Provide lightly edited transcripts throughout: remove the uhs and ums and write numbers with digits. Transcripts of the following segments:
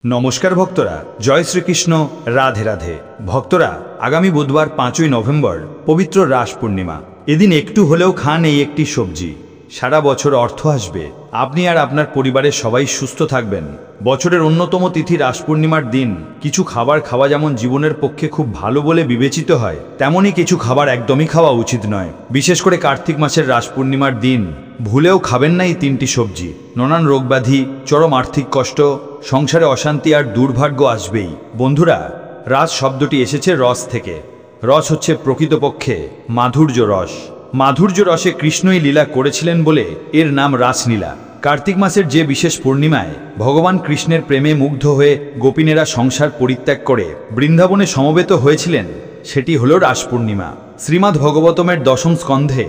নমস্কার ভক্তরা, জয় শ্রীকৃষ্ণ, রাধে রাধে। ভক্তরা, আগামী বুধবার 5ই নভেম্বর পবিত্র রাস পূর্ণিমা। এদিন একটু হলেও খান এই একটি সবজি, সারা বছর অর্থ আসবে, আপনি আর আপনার পরিবারের সবাই সুস্থ থাকবেন। বছরের অন্যতম তিথি রাস পূর্ণিমার দিন কিছু খাবার খাওয়া যেমন জীবনের পক্ষে খুব ভালো বলে বিবেচিত হয়, তেমনই কিছু খাবার একদমই খাওয়া উচিত নয়। বিশেষ করে কার্তিক মাসের রাস পূর্ণিমার দিন ভুলেও খাবেন না এই তিনটি সবজি। নানান রোগব্যাধি, চরম আর্থিক কষ্ট, সংসারে অশান্তি আর দুর্ভাগ্য আসবেই। বন্ধুরা, রাস শব্দটি এসেছে রস থেকে। রস হচ্ছে প্রকৃতপক্ষে মাধুর্য রস। মাধুর্য রসে কৃষ্ণই লীলা করেছিলেন বলে এর নাম রাসলীলা। কার্তিক মাসের যে বিশেষ পূর্ণিমায় ভগবান কৃষ্ণের প্রেমে মুগ্ধ হয়ে গোপিনেরা সংসার পরিত্যাগ করে বৃন্দাবনে সমবেত হয়েছিলেন, সেটি হল রাস পূর্ণিমা। শ্রীমদ্ ভগবতমের দশম স্কন্ধে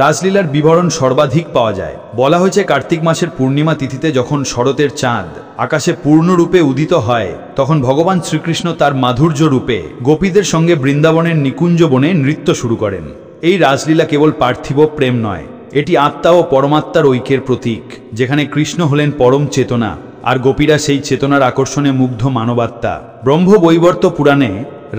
রাসলীলার বিবরণ সর্বাধিক পাওয়া যায়। বলা হয়েছে, কার্তিক মাসের পূর্ণিমা তিথিতে যখন শরতের চাঁদ আকাশে পূর্ণরূপে উদিত হয়, তখন ভগবান শ্রীকৃষ্ণ তার মাধুর্য রূপে গোপীদের সঙ্গে বৃন্দাবনের নিকুঞ্জ বনে নৃত্য শুরু করেন। এই রাসলীলা কেবল পার্থিব প্রেম নয়, এটি আত্মা ও পরমাত্মার ঐক্যের প্রতীক, যেখানে কৃষ্ণ হলেন পরম চেতনা আর গোপীরা সেই চেতনার আকর্ষণে মুগ্ধ মানবাত্মা। ব্রহ্মবৈবর্ত পুরাণে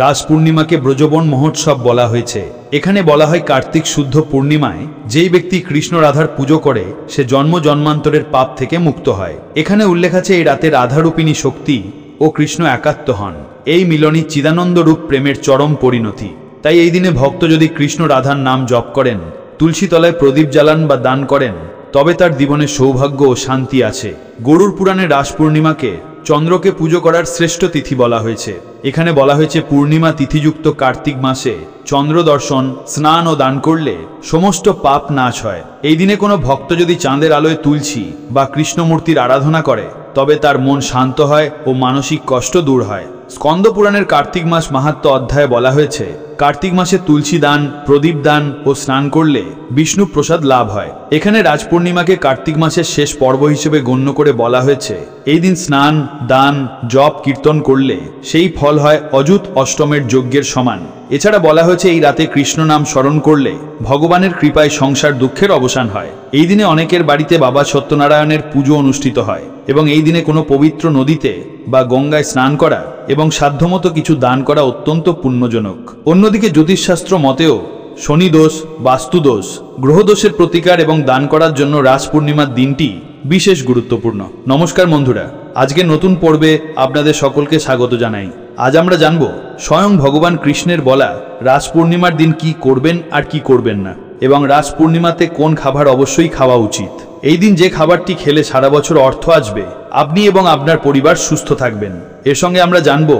রাস পূর্ণিমাকে ব্রজবন মহোৎসব বলা হয়েছে। এখানে বলা হয়, কার্তিক শুদ্ধ পূর্ণিমায় যেই ব্যক্তি কৃষ্ণ রাধার পুজো করে সে জন্ম জন্মান্তরের পাপ থেকে মুক্ত হয়। এখানে উল্লেখ আছে, এই রাতে রাধারূপিণী শক্তি ও কৃষ্ণ একাত্ম হন। এই মিলনই চিদানন্দ রূপ প্রেমের চরম পরিণতি। তাই এই দিনে ভক্ত যদি কৃষ্ণ রাধার নাম জপ করেন, তুলসী তলায় প্রদীপ জ্বালান বা দান করেন, তবে তার জীবনে সৌভাগ্য ও শান্তি আছে। গরুড় পুরাণে রাস পূর্ণিমাকে চন্দ্রকে পুজো করার শ্রেষ্ঠ তিথি বলা হয়েছে। এখানে বলা হয়েছে, পূর্ণিমা তিথিযুক্ত কার্তিক মাসে চন্দ্র দর্শন, স্নান ও দান করলে সমস্ত পাপ নাশ হয়। এই দিনে কোনো ভক্ত যদি চাঁদের আলোয় তুলসী বা কৃষ্ণমূর্তির আরাধনা করে, তবে তার মন শান্ত হয় ও মানসিক কষ্ট দূর হয়। স্কন্দ পুরাণের কার্তিক মাস মাহাত্ম্য অধ্যায়ে বলা হয়েছে, কার্তিক মাসে তুলসী দান, প্রদীপ দান ও স্নান করলে বিষ্ণু প্রসাদ লাভ হয়। এখানে রাজ পূর্ণিমাকে কার্তিক মাসের শেষ পর্ব হিসেবে গণ্য করে বলা হয়েছে, এই দিন স্নান, দান, জপ, কীর্তন করলে সেই ফল হয় অযুত অষ্টমের যজ্ঞের সমান। এছাড়া বলা হয়েছে, এই রাতে কৃষ্ণ নাম স্মরণ করলে ভগবানের কৃপায় সংসার দুঃখের অবসান হয়। এই দিনে অনেকের বাড়িতে বাবা সত্যনারায়ণের পুজো অনুষ্ঠিত হয় এবং এই দিনে কোনো পবিত্র নদীতে বা গঙ্গায় স্নান করা এবং সাধ্যমতো কিছু দান করা অত্যন্ত পুণ্যজনক। অন্যদিকে জ্যোতিষশাস্ত্র মতেও শনি দোষ, বাস্তু দোষ, গ্রহদোষের প্রতিকার এবং দান করার জন্য রাস পূর্ণিমার দিনটি বিশেষ গুরুত্বপূর্ণ। নমস্কার বন্ধুরা, আজকে নতুন পর্বে আপনাদের সকলকে স্বাগত জানাই। আজ আমরা জানব স্বয়ং ভগবান কৃষ্ণের বলা রাস পূর্ণিমার দিন কি করবেন আর কি করবেন না, এবং রাস পূর্ণিমাতে কোন খাবার অবশ্যই খাওয়া উচিত। এই দিন যে খাবারটি খেলে সারা বছর অর্থ আসবে, আপনি এবং আপনার পরিবার সুস্থ থাকবেন। এর সঙ্গে আমরা জানব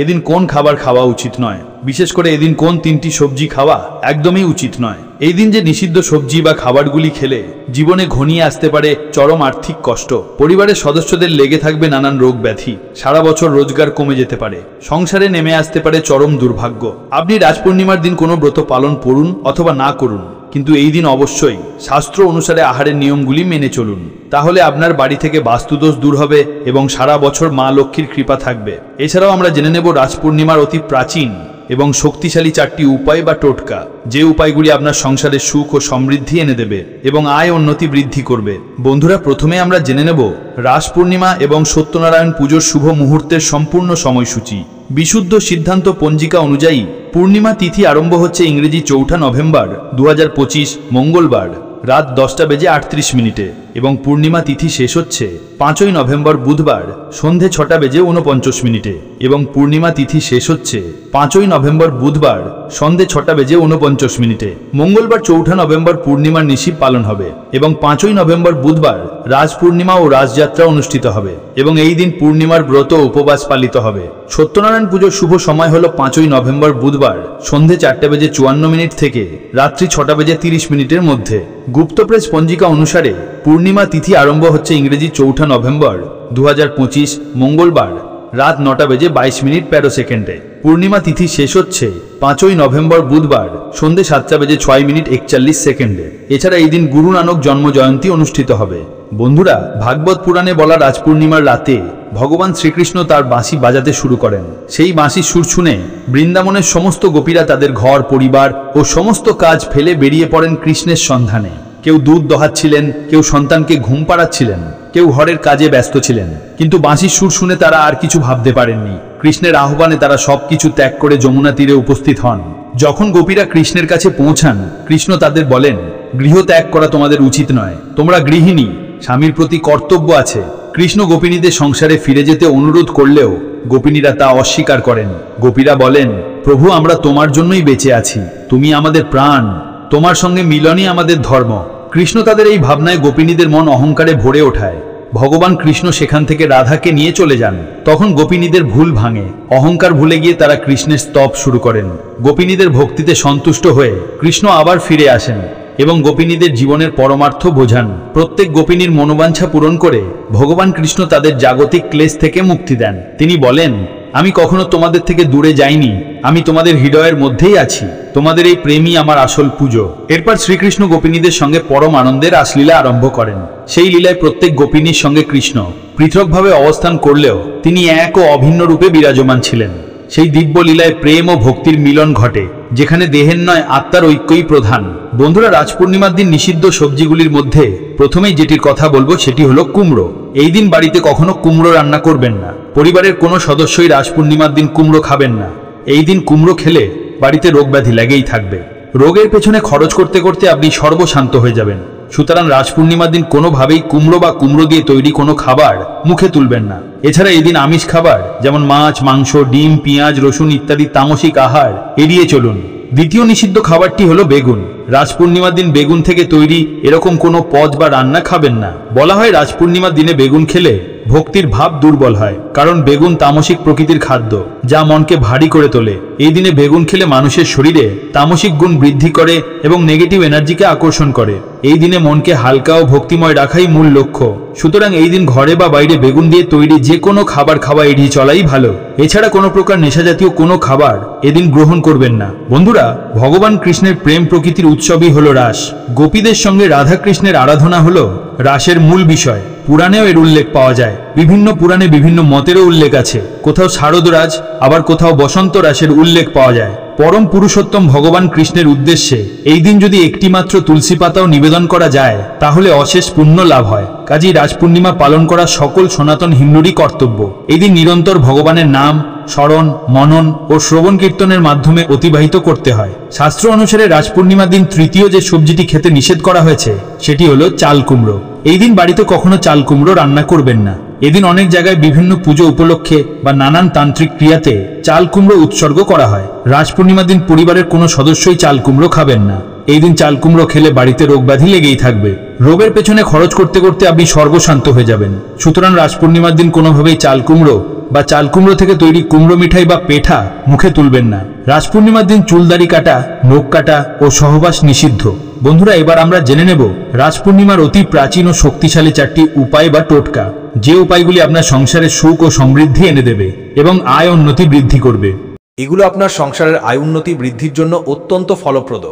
এদিন কোন খাবার খাওয়া উচিত নয়, বিশেষ করে এদিন কোন তিনটি সবজি খাওয়া একদমই উচিত নয়। এই দিন যে নিষিদ্ধ সবজি বা খাবারগুলি খেলে জীবনে ঘনিয়ে আসতে পারে চরম আর্থিক কষ্ট, পরিবারের সদস্যদের লেগে থাকবে নানান রোগ ব্যাধি, সারা বছর রোজগার কমে যেতে পারে, সংসারে নেমে আসতে পারে চরম দুর্ভাগ্য। আপনি রাস পূর্ণিমার দিন কোনো ব্রত পালন করুন অথবা না করুন, কিন্তু এই দিন অবশ্যই শাস্ত্র অনুসারে আহারের নিয়মগুলি মেনে চলুন। তাহলে আপনার বাড়ি থেকে বাস্তুদোষ দূর হবে এবং সারা বছর মা লক্ষ্মীর কৃপা থাকবে। এছাড়াও আমরা জেনে নেব রাস পূর্ণিমার অতি প্রাচীন এবং শক্তিশালী 4টি উপায় বা টোটকা, যে উপায়গুলি আপনার সংসারে সুখ ও সমৃদ্ধি এনে দেবে এবং আয় উন্নতি বৃদ্ধি করবে। বন্ধুরা, প্রথমে আমরা জেনে নেব রাস পূর্ণিমা এবং সত্যনারায়ণ পুজোর শুভ মুহূর্তের সম্পূর্ণ সময়সূচি। বিশুদ্ধ সিদ্ধান্ত পঞ্জিকা অনুযায়ী পূর্ণিমা তিথি আরম্ভ হচ্ছে ইংরেজি 4 নভেম্বর 2025 মঙ্গলবার রাত 10:38 এবং পূর্ণিমা তিথি শেষ হচ্ছে 5ই নভেম্বর বুধবার সন্ধে 6:49 এবং পূর্ণিমা তিথি শেষ হচ্ছে 5ই নভেম্বর বুধবার সন্ধে 6:49। মঙ্গলবার 4 নভেম্বর পূর্ণিমার নিশি পালন হবে এবং 5ই নভেম্বর বুধবার রাজ পূর্ণিমা ও রাজযাত্রা অনুষ্ঠিত হবে এবং এই দিন পূর্ণিমার ব্রত উপবাস পালিত হবে। সত্যনারায়ণ পুজোর শুভ সময় হল 5ই নভেম্বর বুধবার সন্ধে 4:54 থেকে রাত্রি 6:30 মধ্যে। গুপ্তপ্রেস পঞ্জিকা অনুসারে পূর্ণিমা তিথি আরম্ভ হচ্ছে ইংরেজি 4 নভেম্বর 2025 মঙ্গলবার রাত 9:22 পূর্ণিমা তিথি শেষ হচ্ছে 5ই নভেম্বর বুধবার সন্ধে 7:06 এছাড়া এই দিন গুরু নানক জন্ম জয়ন্তী অনুষ্ঠিত হবে। বন্ধুরা, ভাগবত পুরাণে বলা রাজ পূর্ণিমার রাতে ভগবান শ্রীকৃষ্ণ তার বাঁশি বাজাতে শুরু করেন। সেই বাঁশির সুর শুনে বৃন্দাবনের সমস্ত গোপীরা তাদের ঘর পরিবার ও সমস্ত কাজ ফেলে বেরিয়ে পড়েন কৃষ্ণের সন্ধানে। কেউ দুধ দহাচ্ছিলেন, কেউ সন্তানকে ঘুম পাড়াচ্ছিলেন, কেউ ঘরের কাজে ব্যস্ত ছিলেন। কিন্তু বাঁশির সুর শুনে তারা আর কিছু ভাবতে পারেননি। কৃষ্ণের আহ্বানে তারা সবকিছু ত্যাগ করে যমুনা তীরে উপস্থিত হন। যখন গোপীরা কৃষ্ণের কাছে পৌঁছান, কৃষ্ণ তাদের বলেন, গৃহ ত্যাগ করা তোমাদের উচিত নয়, তোমরা গৃহিণী, স্বামীর প্রতি কর্তব্য আছে। কৃষ্ণ গোপিনীদের সংসারে ফিরে যেতে অনুরোধ করলেও গোপিনীরা তা অস্বীকার করেন। গোপীরা বলেন, প্রভু, আমরা তোমার জন্যই বেঁচে আছি, তুমি আমাদের প্রাণ, তোমার সঙ্গে মিলনই আমাদের ধর্ম। কৃষ্ণ তাদের এই ভাবনায় গোপিনীদের মন অহংকারে ভরে ওঠায়। ভগবান কৃষ্ণ সেখান থেকে রাধাকে নিয়ে চলে যান। তখন গোপিনীদের ভুল ভাঙে, অহংকার ভুলে গিয়ে তারা কৃষ্ণের স্তব শুরু করেন। গোপিনীদের ভক্তিতে সন্তুষ্ট হয়ে কৃষ্ণ আবার ফিরে আসেন এবং গোপিনীদের জীবনের পরমার্থ বোঝান। প্রত্যেক গোপিনীর মনোবাঞ্ছা পূরণ করে ভগবান কৃষ্ণ তাদের জাগতিক ক্লেশ থেকে মুক্তি দেন। তিনি বলেন, আমি কখনো তোমাদের থেকে দূরে যাইনি, আমি তোমাদের হৃদয়ের মধ্যেই আছি, তোমাদের এই প্রেমই আমার আসল পুজো। এরপর শ্রীকৃষ্ণ গোপিনীদের সঙ্গে পরম আনন্দের রাসলীলা আরম্ভ করেন। সেই লীলায় প্রত্যেক গোপিনীর সঙ্গে কৃষ্ণ পৃথকভাবে অবস্থান করলেও তিনি এক ও অভিন্ন রূপে বিরাজমান ছিলেন। সেই দিব্য লীলায় প্রেম ও ভক্তির মিলন ঘটে, যেখানে দেহের নয় আত্মার ঐক্যই প্রধান। বন্ধুরা, রাজ পূর্ণিমার দিন নিষিদ্ধ সবজিগুলির মধ্যে প্রথমেই যেটির কথা বলবো সেটি হলো কুমড়ো। এই দিন বাড়িতে কখনো কুমড়ো রান্না করবেন না। পরিবারের কোনো সদস্যই রাজ পূর্ণিমার দিন কুমড়ো খাবেন না। এই দিন কুমড়ো খেলে বাড়িতে রোগব্যাধি লেগেই থাকবে। রোগের পেছনে খরচ করতে করতে আপনি সর্বশান্ত হয়ে যাবেন। সুতরাং রাজ পূর্ণিমার দিন কোনোভাবেই কুমড়ো বা কুমড়ো দিয়ে তৈরি কোনো খাবার মুখে তুলবেন না। এছাড়া এই দিন আমিষ খাবার যেমন মাছ, মাংস, ডিম, পেঁয়াজ, রসুন ইত্যাদি তামসিক আহার এড়িয়ে চলুন। দ্বিতীয় নিষিদ্ধ খাবারটি হলো বেগুন। রাজ পূর্ণিমার দিন বেগুন থেকে তৈরি এরকম কোনো পদ বা রান্না খাবেন না। বলা হয় রাজ পূর্ণিমার দিনে বেগুন খেলে ভক্তির ভাব দুর্বল হয়, কারণ বেগুন তামসিক প্রকৃতির খাদ্য, যা মনকে ভারী করে তোলে। এই দিনে বেগুন খেলে মানুষের শরীরে তামসিক গুণ বৃদ্ধি করে এবং নেগেটিভ এনার্জিকে আকর্ষণ করে। এই দিনে মনকে হালকা ও ভক্তিময় রাখাই মূল লক্ষ্য। সুতরাং এই দিন ঘরে বা বাইরে বেগুন দিয়ে তৈরি যে কোনো খাবার খাওয়া এড়িয়ে চলাই ভালো। এছাড়া কোনো প্রকার নেশাজাতীয় কোনো খাবার এদিন গ্রহণ করবেন না। বন্ধুরা, ভগবান কৃষ্ণের প্রেম প্রকৃতির উৎসবই হলো রাস। গোপীদের সঙ্গে রাধা কৃষ্ণের আরাধনা হলো রাসের মূল বিষয়। পুরাণেও এর উল্লেখ পাওয়া যায়। বিভিন্ন পুরাণে বিভিন্ন মতেরও উল্লেখ আছে। কোথাও শারদরাজ, আবার কোথাও বসন্ত রাসের উল্লেখ পাওয়া যায়। পরম পুরুষোত্তম ভগবান কৃষ্ণের উদ্দেশ্যে এই দিন যদি একটি মাত্র তুলসী পাতাও নিবেদন করা যায়, তাহলে অশেষ পুণ্য লাভ হয়। কাজেই রাজ পূর্ণিমা পালন করা সকল সনাতন হিন্দুরই কর্তব্য। এই দিন নিরন্তর ভগবানের নাম, স্মরণ, মনন ও শ্রবণ কীর্তনের মাধ্যমে অতিবাহিত করতে হয়। শাস্ত্র অনুসারে রাজ পূর্ণিমার দিন তৃতীয় যে সবজিটি খেতে নিষেধ করা হয়েছে সেটি হলো চাল কুমড়ো। এই দিন বাড়িতে কখনো চাল কুমড়ো রান্না করবেন না। এদিন অনেক জায়গায় বিভিন্ন পুজো উপলক্ষে বা নানান তান্ত্রিক ক্রিয়াতে চাল কুমড়ো উৎসর্গ করা হয়। রাজ পূর্ণিমার দিন পরিবারের কোনো সদস্যই চাল কুমড়ো খাবেন না। এই দিন চাল কুমড়ো খেলে বাড়িতে রোগব্যাধি লেগেই থাকবে। রোগের পেছনে খরচ করতে করতে আপনি সর্বশান্ত হয়ে যাবেন। সুতরাং রাজ পূর্ণিমার দিন কোনোভাবেই চাল কুমড়ো বা চাল কুমড়ো থেকে তৈরি কুমড়ো মিঠাই বা পেঠা মুখে তুলবেন না। রাজ পূর্ণিমার দিন চুলদাড়ি কাটা, নখ কাটা ও সহবাস নিষিদ্ধ। বন্ধুরা, এবার আমরা জেনে নেব রাজ পূর্ণিমার অতি প্রাচীন ও শক্তিশালী 4টি উপায় বা টোটকা, যে উপায়গুলি আপনার সংসারে সুখ ও সমৃদ্ধি এনে দেবে এবং আয় উন্নতি বৃদ্ধি করবে। এগুলো আপনার সংসারের আয় উন্নতি বৃদ্ধির জন্য অত্যন্ত ফলপ্রদ।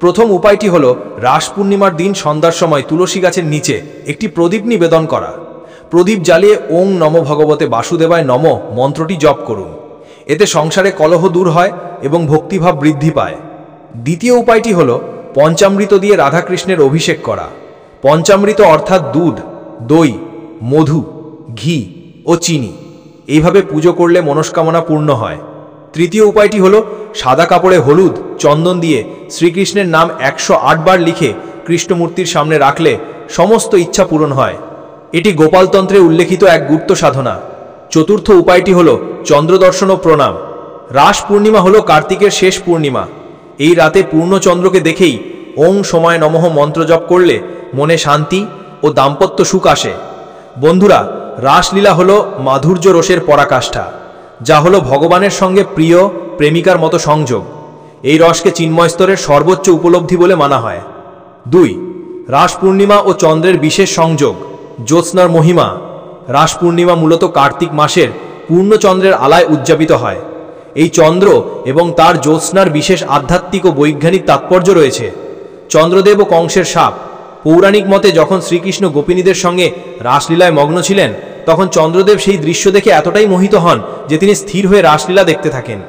প্রথম উপায়টি হলো রাস পূর্ণিমার দিন সন্ধ্যার সময় তুলসী গাছের নিচে একটি প্রদীপ নিবেদন করা। প্রদীপ জ্বালিয়ে ওং নমো ভগবতে বাসুদেবায় নম মন্ত্রটি জপ করুন। এতে সংসারে কলহ দূর হয় এবং ভক্তিভাব বৃদ্ধি পায়। দ্বিতীয় উপায়টি হলো পঞ্চামৃত দিয়ে রাধাকৃষ্ণের অভিষেক করা। পঞ্চামৃত অর্থাৎ দুধ, দই, মধু, ঘি ও চিনি। এইভাবে পুজো করলে মনস্কামনা পূর্ণ হয়। তৃতীয় উপায়টি হলো সাদা কাপড়ে হলুদ, চন্দন দিয়ে শ্রীকৃষ্ণের নাম 108 বার লিখে কৃষ্ণমূর্তির সামনে রাখলে সমস্ত ইচ্ছা পূরণ হয়। এটি গোপালতন্ত্রে উল্লেখিত এক গুপ্ত সাধনা। চতুর্থ উপায়টি হলো চন্দ্রদর্শন ও প্রণাম। রাস পূর্ণিমা হলো কার্তিকের শেষ পূর্ণিমা। এই রাতে পূর্ণচন্দ্রকে দেখেই ওং সময় নমঃ মন্ত্র জপ করলে মনে শান্তি ও দাম্পত্য সুখ আসে। বন্ধুরা, রাসলীলা হলো মাধুর্য রসের পরাকাষ্ঠা, যা হলো ভগবানের সঙ্গে প্রিয় প্রেমিকার মতো সংযোগ। এই রসকে চিন্ময় স্তরের সর্বোচ্চ উপলব্ধি বলে মানা হয়। 2. রাস পূর্ণিমা ও চন্দ্রের বিশেষ সংযোগ। জ্যোৎস্নার মহিমা। রাস পূর্ণিমা মূলত কার্তিক মাসের পূর্ণচন্দ্রের আলায় উদযাপিত হয়। এই চন্দ্র এবং তার জ্যোৎস্নার বিশেষ আধ্যাত্মিক ও বৈজ্ঞানিক তাৎপর্য রয়েছে। চন্দ্রদেব ও কংসের সাপ। পৌরাণিক মতে যখন শ্রীকৃষ্ণ গোপিনীদের সঙ্গে রাসলীলায় মগ্ন ছিলেন, তখন চন্দ্রদেব সেই দৃশ্য দেখে এতটাই মোহিত হন যে তিনি স্থির হয়ে রাসলীলা দেখতে থাকেন।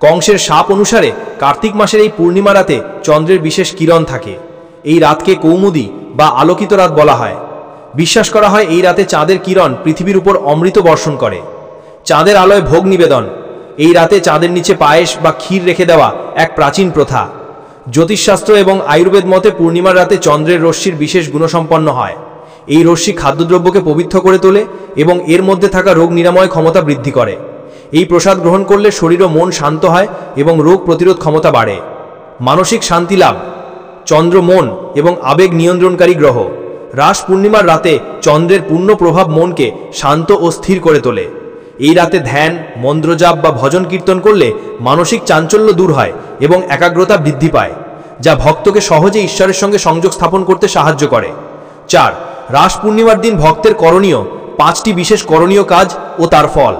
কংসের সাপ অনুসারে কার্তিক মাসের এই পূর্ণিমা রাতে চন্দ্রের বিশেষ কিরণ থাকে। এই রাতকে কৌমুদী বা আলোকিত রাত বলা হয়। বিশ্বাস করা হয় এই রাতে চাঁদের কিরণ পৃথিবীর উপর অমৃত বর্ষণ করে। চাঁদের আলোয় ভোগ নিবেদন, এই রাতে চাঁদের নিচে পায়েস বা ক্ষীর রেখে দেওয়া এক প্রাচীন প্রথা। জ্যোতিষশাস্ত্র এবং আয়ুর্বেদ মতে পূর্ণিমার রাতে চন্দ্রের রশ্মির বিশেষ গুণসম্পন্ন হয়। এই রশ্মি খাদ্যদ্রব্যকে পবিত্র করে তোলে এবং এর মধ্যে থাকা রোগ নিরাময় ক্ষমতা বৃদ্ধি করে। এই প্রসাদ গ্রহণ করলে শরীর ও মন শান্ত হয় এবং রোগ প্রতিরোধ ক্ষমতা বাড়ে। মানসিক শান্তি লাভ, চন্দ্র মন এবং আবেগ নিয়ন্ত্রণকারী গ্রহ। রাস পূর্ণিমার রাতে চন্দ্রের পূর্ণ প্রভাব মনকে শান্ত ও স্থির করে তোলে। এই রাতে ধ্যান, মন্ত্রজাপ বা ভজন কীর্তন করলে মানসিক চাঞ্চল্য দূর হয় এবং একাগ্রতা বৃদ্ধি পায়, যা ভক্তকে সহজে ঈশ্বরের সঙ্গে সংযোগ স্থাপন করতে সাহায্য করে। 4. রাস পূর্ণিমার দিন ভক্তের করণীয় 5টি বিশেষ করণীয় কাজ ও তার ফল।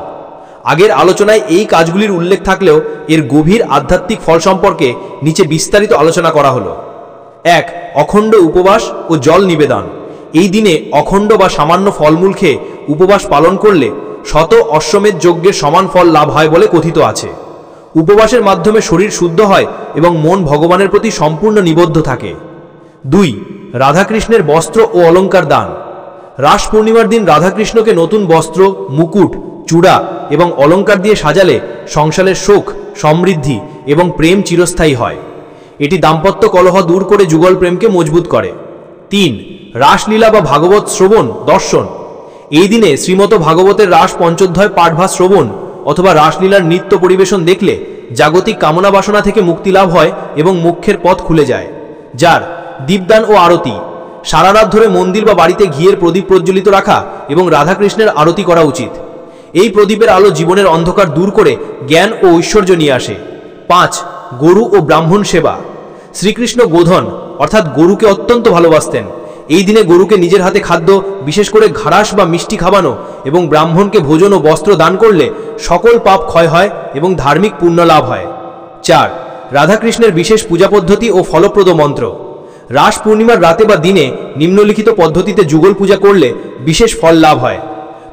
আগের আলোচনায় এই কাজগুলির উল্লেখ থাকলেও এর গভীর আধ্যাত্মিক ফল সম্পর্কে নিচে বিস্তারিত আলোচনা করা হলো। 1. অখণ্ড উপবাস ও জল নিবেদন। এই দিনে অখণ্ড বা সামান্য ফলমূল খেয়ে উপবাস পালন করলে শত অশ্বমেধ যজ্ঞের সমান ফল লাভ হয় বলে কথিত আছে। উপবাসের মাধ্যমে শরীর শুদ্ধ হয় এবং মন ভগবানের প্রতি সম্পূর্ণ নিবদ্ধ থাকে। 2. রাধাকৃষ্ণের বস্ত্র ও অলঙ্কার দান। রাস পূর্ণিমার দিন রাধাকৃষ্ণকে নতুন বস্ত্র, মুকুট, চূড়া এবং অলঙ্কার দিয়ে সাজালে সংসারের সুখ, সমৃদ্ধি এবং প্রেম চিরস্থায়ী হয়। এটি দাম্পত্য কলহ দূর করে যুগল প্রেমকে মজবুত করে। 3. রাসলীলা বা ভাগবত শ্রবণ দর্শন। এই দিনে শ্রীমত ভাগবতের রাস পঞ্চোধ্যায় পাঠ বা শ্রবণ অথবা রাসলীলার নৃত্য পরিবেশন দেখলে জাগতিক কামনা বাসনা থেকে মুক্তি লাভ হয় এবং মোক্ষের পথ খুলে যায়। 4. দীপদান ও আরতি। সারা রাত ধরে মন্দির বা বাড়িতে ঘিয়ের প্রদীপ প্রজ্বলিত রাখা এবং রাধাকৃষ্ণের আরতি করা উচিত। এই প্রদীপের আলো জীবনের অন্ধকার দূর করে জ্ঞান ও ঐশ্বর্য নিয়ে আসে। 5. গরু ও ব্রাহ্মণ সেবা। শ্রীকৃষ্ণ গোধন অর্থাৎ গরুকে অত্যন্ত ভালোবাসতেন। এই দিনে গরুকে নিজের হাতে খাদ্য, বিশেষ করে ঘাস বা মিষ্টি খাওয়ানো এবং ব্রাহ্মণকে ভোজন ও বস্ত্র দান করলে সকল পাপ ক্ষয় হয় এবং ধার্মিক পুণ্য লাভ হয়। 4. রাধাকৃষ্ণের বিশেষ পূজা পদ্ধতি ও ফলপ্রদ মন্ত্র। রাস পূর্ণিমার রাতে বা দিনে নিম্নলিখিত পদ্ধতিতে যুগল পূজা করলে বিশেষ ফল লাভ হয়।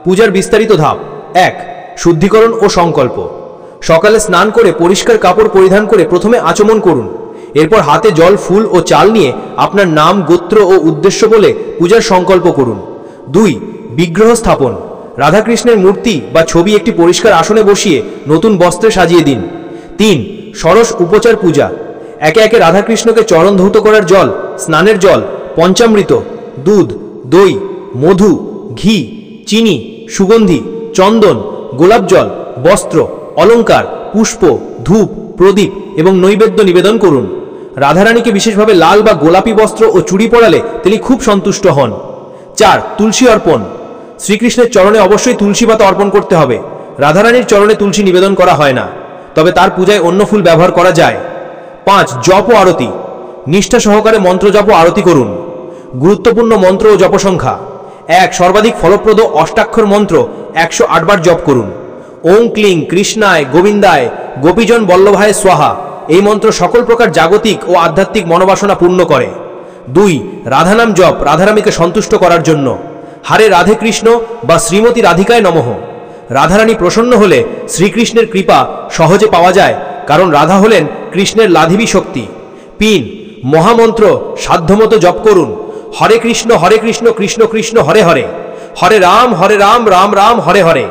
পূজার বিস্তারিত ধাপ। 1. শুদ্ধিকরণ ও সংকল্প। সকালে স্নান করে পরিষ্কার কাপড় পরিধান করে প্রথমে আচমন করুন। এরপর হাতে জল, ফুল ও চাল নিয়ে আপনার নাম, গোত্র ও উদ্দেশ্য বলে পূজার সংকল্প করুন। 2. বিগ্রহ স্থাপন। রাধাকৃষ্ণের মূর্তি বা ছবি একটি পরিষ্কার আসনে বসিয়ে নতুন বস্ত্রে সাজিয়ে দিন। 3. ষোড়শ উপচার পূজা। একে একে রাধাকৃষ্ণকে চরণ ধৌত করার জল, স্নানের জল, পঞ্চামৃত, দুধ, দই, মধু, ঘি, চিনি, সুগন্ধি, চন্দন, গোলাপ জল, বস্ত্র, অলঙ্কার, পুষ্প, ধূপ, প্রদীপ এবং নৈবেদ্য নিবেদন করুন। রাধারানীকে বিশেষভাবে লাল বা গোলাপি বস্ত্র ও চুড়ি পরালে তিনি খুব সন্তুষ্ট হন। 4. তুলসী অর্পণ। শ্রীকৃষ্ণের চরণে অবশ্যই তুলসী পাতা অর্পণ করতে হবে। রাধারানীর চরণে তুলসী নিবেদন করা হয় না, তবে তার পূজায় অন্য ফুল ব্যবহার করা যায়। 5. জপ ও আরতি। নিষ্ঠা সহকারে মন্ত্র জপ ও আরতি করুন। গুরুত্বপূর্ণ মন্ত্র ও জপসংখ্যা। 1. সর্বাধিক ফলপ্রদ অষ্টাক্ষর মন্ত্র 108 বার জপ করুন। ওং ক্লিং কৃষ্ণায় গোবিন্দায় গোপীজন বল্লভায় স্বাহা। এই মন্ত্র সকল প্রকার জাগতিক ও আধ্যাত্মিক মনোবাসনা পূর্ণ করে। 2. রাধানাম জপ রাধারানীকে সন্তুষ্ট করার জন্য। হারে রাধে কৃষ্ণ বা শ্রীমতী রাধিকায় নমঃ। রাধারানী প্রসন্ন হলে শ্রীকৃষ্ণের কৃপা সহজে পাওয়া যায়, কারণ রাধা হলেন কৃষ্ণের লাধিবী শক্তি। 3. মহামন্ত্র সাধ্যমতো জপ করুন। হরে কৃষ্ণ কৃষ্ণ কৃষ্ণ হরে হরে, হরে রাম রাম রাম হরে হরে।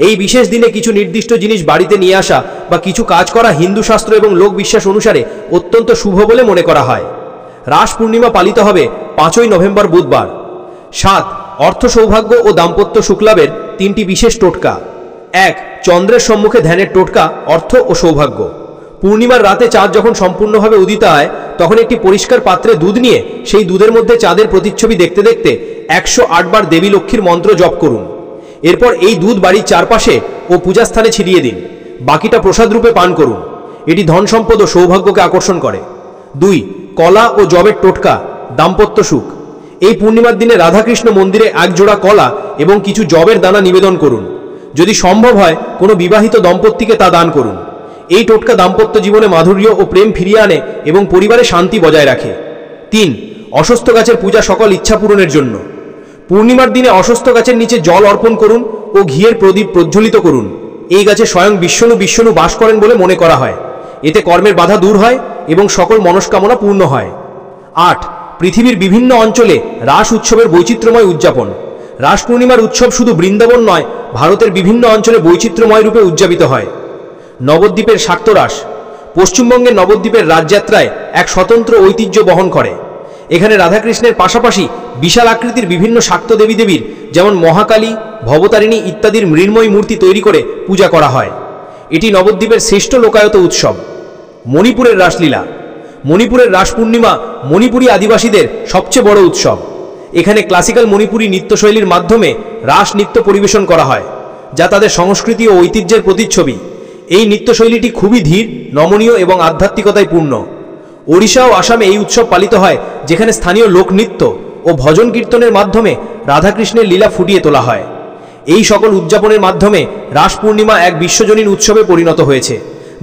এই বিশেষ দিনে কিছু নির্দিষ্ট জিনিস বাড়িতে নিয়ে আসা বা কিছু কাজ করা হিন্দু শাস্ত্র এবং লোক বিশ্বাস অনুসারে অত্যন্ত শুভ বলে মনে করা হয়। রাস পূর্ণিমা পালিত হবে 5ই নভেম্বর বুধবার। 7. অর্থ সৌভাগ্য ও দাম্পত্য সুখলাভের 3টি বিশেষ টোটকা। 1. চন্দ্রের সম্মুখে ধ্যানের টোটকা, অর্থ ও সৌভাগ্য। পূর্ণিমার রাতে চাঁদ যখন সম্পূর্ণভাবে উদিত হয় তখন একটি পরিষ্কার পাত্রে দুধ নিয়ে সেই দুধের মধ্যে চাঁদের প্রতিচ্ছবি দেখতে দেখতে 108 বার দেবী লক্ষ্মীর মন্ত্র জপ করুন। এরপর এই দুধ বাড়ির চারপাশে ও পূজাস্থানে ছিটিয়ে দিন। বাকিটা প্রসাদ রূপে পান করুন। এটি ধন সম্পদ ও সৌভাগ্যকে আকর্ষণ করে। 2. কলা ও জবের টোটকা, দাম্পত্য সুখ। এই পূর্ণিমার দিনে রাধাকৃষ্ণ মন্দিরে এক জোড়া কলা এবং কিছু জবের দানা নিবেদন করুন। যদি সম্ভব হয় কোনো বিবাহিত দম্পতিকে তা দান করুন। এই টোটকা দাম্পত্য জীবনে মাধুর্য ও প্রেম ফিরিয়ে আনে এবং পরিবারে শান্তি বজায় রাখে। 3. অশ্বস্থ গাছের পূজা সকল ইচ্ছা পূরণের জন্য। পূর্ণিমার দিনে অশ্বস্থ গাছের নিচে জল অর্পণ করুন ও ঘিয়ের প্রদীপ প্রজ্বলিত করুন। এই গাছে স্বয়ং বিষ্ণু বাস করেন বলে মনে করা হয়। এতে কর্মের বাধা দূর হয় এবং সকল মনস্কামনা পূর্ণ হয়। 8. পৃথিবীর বিভিন্ন অঞ্চলে রাস উৎসবের বৈচিত্র্যময় উদযাপন। রাস পূর্ণিমার উৎসব শুধু বৃন্দাবন নয়, ভারতের বিভিন্ন অঞ্চলে বৈচিত্র্যময় রূপে উদযাপিত হয়। নবদ্বীপের শাক্তরাস পশ্চিমবঙ্গের নবদ্বীপের রাজযাত্রায় এক স্বতন্ত্র ঐতিহ্য বহন করে। এখানে রাধাকৃষ্ণের পাশাপাশি বিশাল আকৃতির বিভিন্ন শাক্ত দেবীদেবীর যেমন মহাকালী, ভবতারিণী ইত্যাদির মৃন্ময়ী মূর্তি তৈরি করে পূজা করা হয়। এটি নবদ্বীপের শ্রেষ্ঠ লোকায়ত উৎসব। মণিপুরের রাসলীলা মণিপুরের রাস পূর্ণিমা মণিপুরী আদিবাসীদের সবচেয়ে বড় উৎসব। এখানে ক্লাসিক্যাল মণিপুরী নৃত্যশৈলীর মাধ্যমে রাস নৃত্য পরিবেশন করা হয়, যা তাদের সংস্কৃতি ও ঐতিহ্যের প্রতিচ্ছবি। এই নৃত্যশৈলীটি খুবই ধীর, নমনীয় এবং আধ্যাত্মিকতায় পূর্ণ। ওড়িশা ও আসামে এই উৎসব পালিত হয়, যেখানে স্থানীয় লোকনৃত্য ও ভজন কীর্তনের মাধ্যমে রাধাকৃষ্ণের লীলা ফুটিয়ে তোলা হয়। এই সকল উদযাপনের মাধ্যমে রাস পূর্ণিমা এক বিশ্বজনীন উৎসবে পরিণত হয়েছে,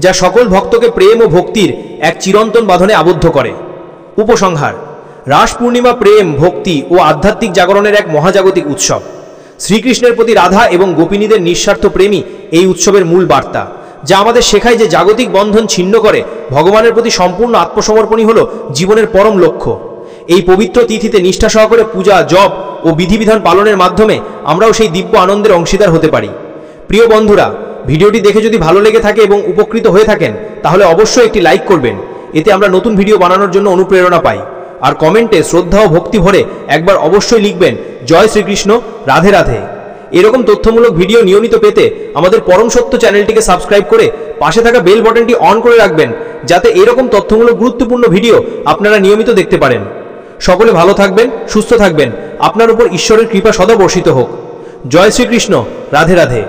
যা সকল ভক্তকে প্রেম ও ভক্তির এক চিরন্তন বাঁধনে আবদ্ধ করে। উপসংহার: রাস পূর্ণিমা প্রেম, ভক্তি ও আধ্যাত্মিক জাগরণের এক মহাজাগতিক উৎসব। শ্রীকৃষ্ণের প্রতি রাধা এবং গোপিনীদের নিঃস্বার্থ প্রেমই এই উৎসবের মূল বার্তা, যা আমাদের শেখায় যে জাগতিক বন্ধন ছিন্ন করে ভগবানের প্রতি সম্পূর্ণ আত্মসমর্পণই হল জীবনের পরম লক্ষ্য। এই পবিত্র তিথিতে নিষ্ঠা সহকারে পূজা, জপ ও বিধিবিধান পালনের মাধ্যমে আমরাও সেই দিব্য আনন্দের অংশীদার হতে পারি। প্রিয় বন্ধুরা, ভিডিওটি দেখে যদি ভালো লেগে থাকে এবং উপকৃত হয়ে থাকেন, তাহলে অবশ্যই একটি লাইক করবেন। এতে আমরা নতুন ভিডিও বানানোর জন্য অনুপ্রেরণা পাই। আর কমেন্টে শ্রদ্ধা ও ভক্তি ভরে একবার অবশ্যই লিখবেন, জয় শ্রীকৃষ্ণ, রাধে রাধে। এরকম তথ্যমূলক ভিডিও নিয়মিত পেতে আমাদের পরম সত্য চ্যানেলটিকে সাবস্ক্রাইব করে পাশে থাকা বেল বাটনটি অন করে রাখবেন, যাতে এরকম তথ্যমূলক গুরুত্বপূর্ণ ভিডিও আপনারা নিয়মিত দেখতে পারেন। সকলে ভালো থাকবেন, সুস্থ থাকবেন। আপনার উপর ঈশ্বরের কৃপা সদা বর্ষিত হোক। জয় শ্রীকৃষ্ণ, রাধে রাধে।